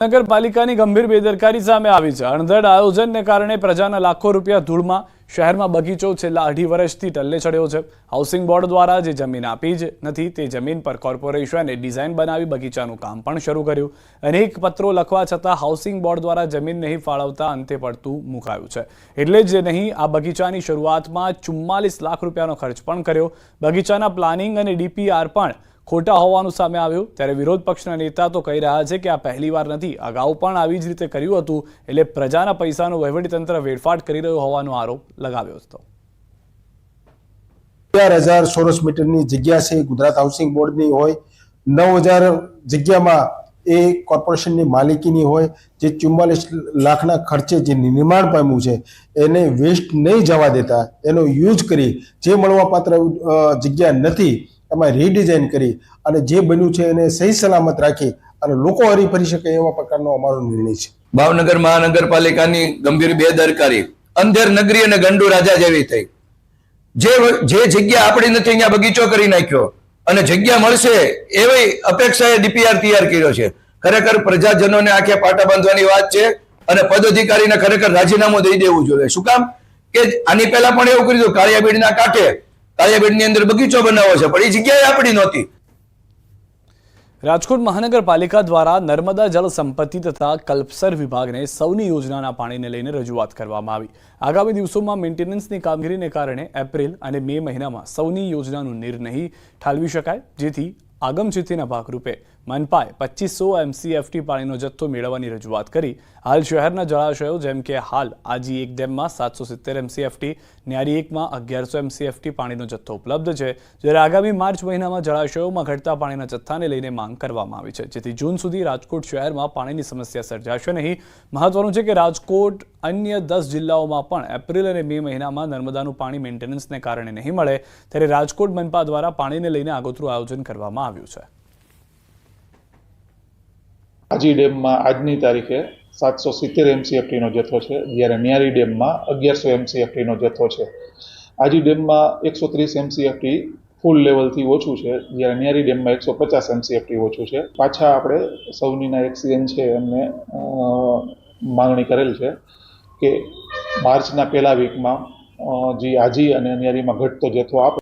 નગરપાલિકાની ગંભીર બેદરકારી સામે આવી છે। અણધડ આયોજનને કારણે પ્રજાના લાખો રૂપિયા ધૂળમાં શહેરમાં બગીચો છેલ્લા 2.5 વર્ષથી ટલ્લે ચડ્યો છે। હાઉસિંગ બોર્ડ દ્વારા જે જમીન આપી જ નથી તે જમીન પર કોર્પોરેશને ડિઝાઇન બનાવી બગીચાનું કામ પણ શરૂ કર્યું। અનેક પત્રો લખવા છતાં હાઉસિંગ બોર્ડ દ્વારા જમીન નહીં ફાળવતા અંતે પડતું મુકાયું છે। એટલે જ નહીં આ બગીચાની શરૂઆતમાં 44 લાખ રૂપિયાનો ખર્ચ પણ કર્યો। બગીચાના પ્લાનિંગ અને ડીપીઆર પણ खोटा होवानुं सामे आव्युं। त्यारे विरोध पक्षना नेता तो कही रह्या छे के आ पहलीवार नथी, अगाऊ पण आवी ज रीते कर्युं हतुं, एटले प्रजाना पैसानो वहीवटीतंत्र वेडफाट करी रह्युं होવાનો आरोप लगाव्यो हतो। 11,000 ચોરસ મીટરની જગ્યા છે ગુજરાત હાઉસિંગ બોર્ડની હોય, 9,000 જગ્યામાં એ કોર્પોરેશનની માલિકીની હોય, જે 44 લાખના ખર્ચે જે નિર્માણ પામ્યું છે એને વેસ્ટ નહીં જવા દેતા, એનો યુઝ કરી જે મળવાપાત્ર જગ્યા નથી એમાં રીડિઝાઇન કરી અને જે બન્યું છે એને સહી સલામત રાખી અને લોકો હરીફરી શકે એવા પ્રકારનો અમારો નિર્ણય છે। ભાવનગર મહાનગરપાલિકાની ગંભીર બેદરકારી અંધેર નગરી અને ગંડુ રાજા જેવી થઈ। જે જગ્યા આપણી નથી અહીંયા બગીચો કરી નાખ્યો અને જગ્યા મળશે એવી અપેક્ષાએ ડીપીઆર તૈયાર કર્યો છે। ખરેખર પ્રજાજનોને આંખે પાટા બાંધવાની વાત છે અને પદાધિકારીને ખરેખર રાજીનામું દઈ દેવું જોઈએ। શું કામ કે આની પહેલા પણ એવું કર્યું, કાળિયાબીડના કાંઠે કાળિયાબીડની અંદર બગીચો બનાવવો છે પણ એ જગ્યાએ આપણી નહોતી। રાજકોટ મહાનગરપાલિકા દ્વારા નર્મદા જળ સંપત્તિ તથા કલ્પસર વિભાગને સૌની યોજનાના પાણીને લઈને રજૂઆત કરવામાં આવી। આગામી દિવસોમાં મેન્ટેનન્સની કામગીરીને કારણે એપ્રિલ અને મે મહિનામાં સૌની યોજનાનું નીર નહીં ઠાલવી શકાય, જેથી આગમચેતીના ભાગરૂપે મનપાએ 2500 MCFT પાણીનો જથ્થો મેળવવાની રજૂઆત કરી। હાલ શહેરના જળાશયો જેમ કે હાલ આજી 1 ડેમમાં 770 MCFT, ન્યારી 1માં 1100 MCFT પાણીનો જથ્થો ઉપલબ્ધ છે, જ્યારે આગામી માર્ચ મહિનામાં જળાશયોમાં ઘટતા પાણીના જથ્થાને લઈને માંગ કરવામાં આવી છે, જેથી જૂન સુધી રાજકોટ શહેરમાં પાણીની સમસ્યા સર્જાશે નહીં। મહત્વનું છે કે રાજકોટ અન્ય 10 જિલ્લાઓમાં પણ એપ્રિલ અને મે મહિનામાં નર્મદાનું પાણી મેન્ટેનન્સને કારણે નહીં મળે, ત્યારે રાજકોટ મનપા દ્વારા પાણીને લઈને આગોતરું આયોજન કરવામાં આવ્યું છે। આજી ડેમમાં આજની તારીખે 770 MCFT નો જથ્થો છે, જ્યારે ન્યારી ડેમમાં 1100 MCFT નો જથ્થો છે। આજી ડેમમાં 130 MCFT ફૂલ લેવલથી ઓછું છે, જ્યારે ન્યારી ડેમમાં 150 MCFT ઓછું છે। પાછા આપણે સૌનીના એક્સિડન્ટ છે એમને માંગણી કરેલ છે કે માર્ચના પહેલા વીકમાં જે આજી અને ન્યારીમાં ઘટતો જથ્થો આપે